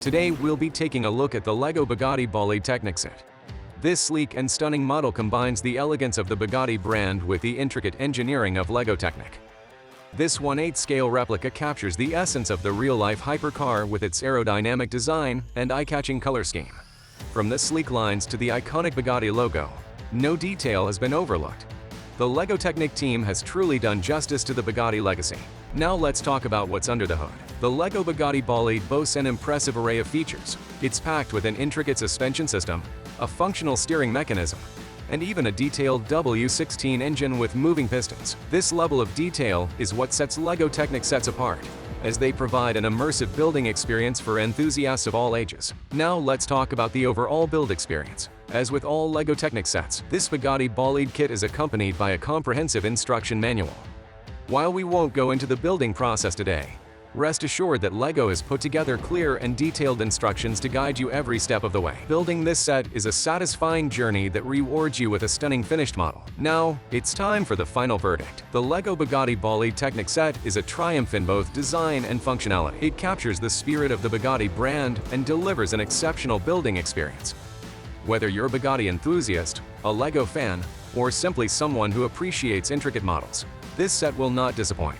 Today we'll be taking a look at the LEGO Bugatti Bolide Technic set. This sleek and stunning model combines the elegance of the Bugatti brand with the intricate engineering of LEGO Technic. This 1/8 scale replica captures the essence of the real-life hypercar with its aerodynamic design and eye-catching color scheme. From the sleek lines to the iconic Bugatti logo, no detail has been overlooked. The LEGO Technic team has truly done justice to the Bugatti legacy. Now let's talk about what's under the hood. The LEGO Bugatti Bolide boasts an impressive array of features. It's packed with an intricate suspension system, a functional steering mechanism, and even a detailed W16 engine with moving pistons. This level of detail is what sets LEGO Technic sets apart, as they provide an immersive building experience for enthusiasts of all ages. Now let's talk about the overall build experience. As with all LEGO Technic sets, this Bugatti Bolide kit is accompanied by a comprehensive instruction manual. While we won't go into the building process today, rest assured that LEGO has put together clear and detailed instructions to guide you every step of the way. Building this set is a satisfying journey that rewards you with a stunning finished model. Now, it's time for the final verdict. The LEGO Bugatti Bolide Technic set is a triumph in both design and functionality. It captures the spirit of the Bugatti brand and delivers an exceptional building experience. Whether you're a Bugatti enthusiast, a LEGO fan, or simply someone who appreciates intricate models, this set will not disappoint.